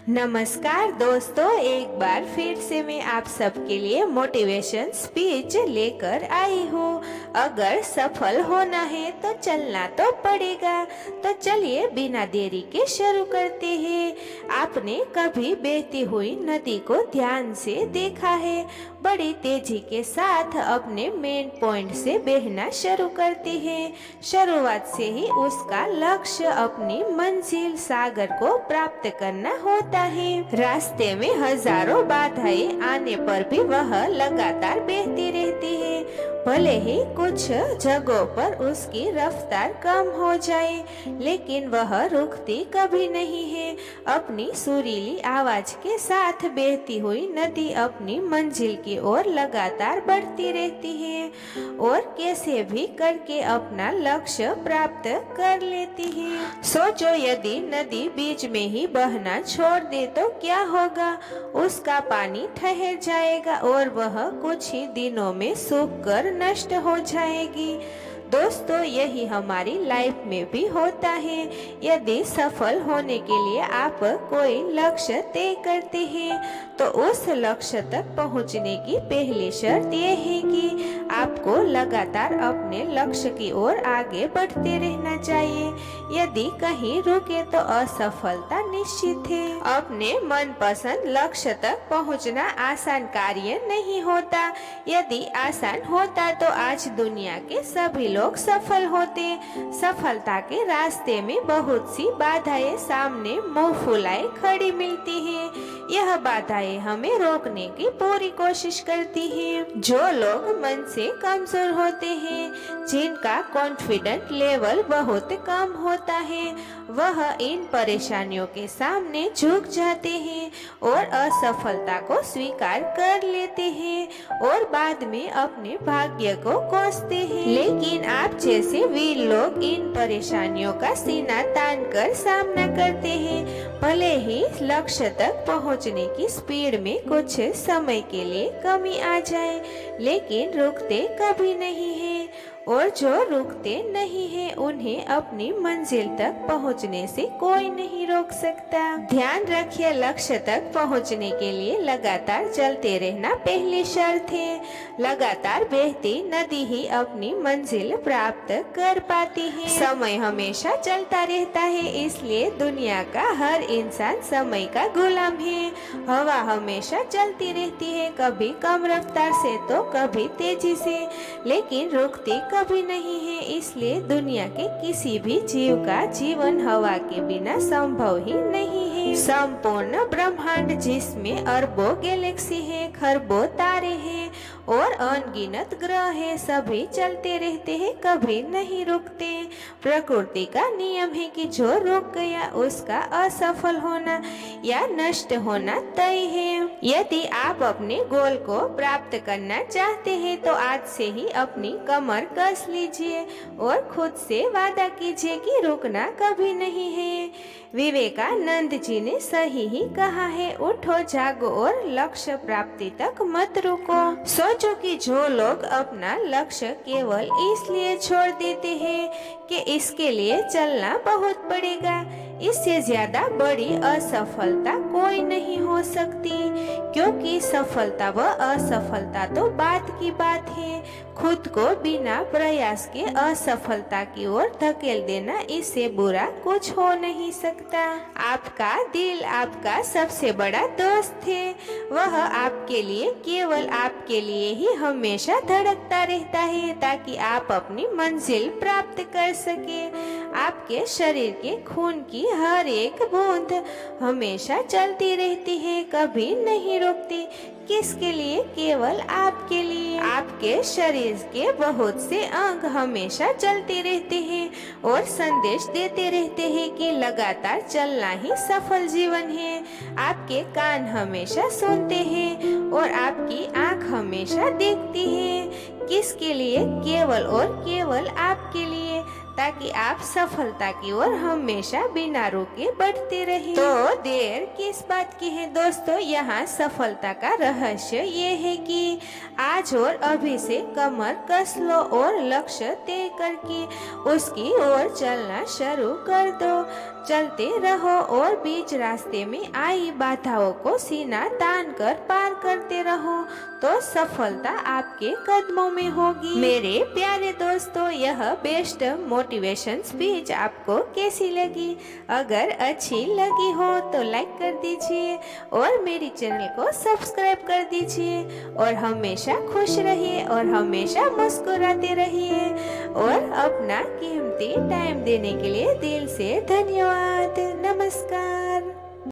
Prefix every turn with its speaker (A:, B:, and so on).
A: नमस्कार दोस्तों, एक बार फिर से मैं आप सबके लिए मोटिवेशन स्पीच लेकर आई हूँ। अगर सफल होना है तो चलना तो पड़ेगा। तो चलिए बिना देरी के शुरू करते हैं। आपने कभी बहती हुई नदी को ध्यान से देखा है? बड़ी तेजी के साथ अपने मेन पॉइंट से बहना शुरू करती है। शुरुआत से ही उसका लक्ष्य अपनी मंजिल सागर को प्राप्त करना होता है। रास्ते में हजारों बाधाएं आने पर भी वह लगातार बहती रहती है। भले ही कुछ जगहों पर उसकी रफ्तार कम हो जाए, लेकिन वह रुकती कभी नहीं है। अपनी सुरीली आवाज के साथ बहती हुई नदी अपनी मंजिल की ओर लगातार बढ़ती रहती है और कैसे भी करके अपना लक्ष्य प्राप्त कर लेती है। सोचो, यदि नदी बीच में ही बहना छोड़ दे तो क्या होगा? उसका पानी ठहर जाएगा और वह कुछ ही दिनों में सूख कर नष्ट हो जाएगी। दोस्तों, यही हमारी लाइफ में भी होता है। यदि सफल होने के लिए आप कोई लक्ष्य तय करते हैं तो उस लक्ष्य तक पहुंचने की पहली शर्त यह है कि आपको लगातार अपने लक्ष्य की ओर आगे बढ़ते रहना चाहिए। यदि कहीं रुके तो असफलता निश्चित है। अपने मनपसंद लक्ष्य तक पहुंचना आसान कार्य नहीं होता। यदि आसान होता तो आज दुनिया के सभी लोग सफल होते। सफलता के रास्ते में बहुत सी बाधाएं सामने मुंह फुलाए खड़ी मिलती है। यह बाधाएं हमें रोकने की पूरी कोशिश करती हैं। जो लोग मन से कमजोर होते हैं, जिनका कॉन्फिडेंट लेवल बहुत कम होता है, वह इन परेशानियों के सामने झुक जाते हैं और असफलता को स्वीकार कर लेते हैं और बाद में अपने भाग्य को कोसते हैं। लेकिन आप जैसे वीर लोग इन परेशानियों का सीना तान कर सामना करते हैं। भले ही लक्ष्य तक पहुंचने की स्पीड में कुछ समय के लिए कमी आ जाए, लेकिन रुकते कभी नहीं है। और जो रुकते नहीं हैं, उन्हें अपनी मंजिल तक पहुंचने से कोई नहीं रोक सकता। ध्यान रखिए, लक्ष्य तक पहुंचने के लिए लगातार चलते रहना पहली शर्त है। लगातार बहती नदी ही अपनी मंजिल प्राप्त कर पाती है। समय हमेशा चलता रहता है, इसलिए दुनिया का हर इंसान समय का गुलाम है। हवा हमेशा चलती रहती है, कभी कम रफ्तार से तो कभी तेजी से, लेकिन रुकती कभी नहीं है। इसलिए दुनिया के किसी भी जीव का जीवन हवा के बिना संभव ही नहीं है। संपूर्ण ब्रह्मांड, जिसमें अरबों गैलेक्सी है, खरबों तारे हैं और अनगिनत ग्रह है, सभी चलते रहते हैं, कभी नहीं रुकते। प्रकृति का नियम है कि जो रुक गया उसका असफल होना या नष्ट होना तय है। यदि आप अपने गोल को प्राप्त करना चाहते हैं तो आज से ही अपनी कमर कस लीजिए और खुद से वादा कीजिए कि रुकना कभी नहीं है। विवेकानंद जी ने सही ही कहा है, उठो जागो और लक्ष्य प्राप्ति तक मत रुको। सोचो कि जो लोग अपना लक्ष्य केवल इसलिए छोड़ देते हैं कि इसके लिए चलना बहुत पड़ेगा, इससे ज्यादा बड़ी असफलता कोई नहीं हो सकती। क्योंकि सफलता व असफलता तो बात की बात है। खुद को बिना प्रयास के असफलता की ओर धकेल देना, इससे बुरा कुछ हो नहीं सकता। आपका दिल आपका सबसे बड़ा दोस्त है। वह आपके लिए, केवल आपके लिए ही हमेशा धड़कता रहता है ताकि आप अपनी मंजिल प्राप्त कर सके। आपके शरीर के खून की हर एक बूंद हमेशा चलती रहती है, कभी नहीं रुकती। किसके लिए? केवल आपके लिए। आपके शरीर के बहुत से अंग हमेशा चलते रहते हैं और संदेश देते रहते हैं कि लगातार चलना ही सफल जीवन है। आपके कान हमेशा सुनते हैं और आपकी आंख हमेशा देखती है। किसके लिए? केवल और केवल आपके लिए, ताकि आप सफलता की ओर हमेशा बिना रुके बढ़ते रहें। तो देर किस बात की है दोस्तों? यहाँ सफलता का रहस्य ये है कि आज और अभी से कमर कस लो और लक्ष्य तय करके उसकी ओर चलना शुरू कर दो। चलते रहो और बीच रास्ते में आई बाधाओं को सीना तान कर पार करते रहो तो सफलता आपके कदमों में होगी। मेरे प्यारे दोस्तों, यह बेस्ट मोटिवेशन स्पीच आपको कैसी लगी? अगर अच्छी लगी हो तो लाइक कर दीजिए और मेरी चैनल को सब्सक्राइब कर दीजिए और हमेशा खुश रहिए और हमेशा मुस्कुराते रहिए और अपना कीमती टाइम देने के लिए दिल से धन्यवाद। नमस्कार।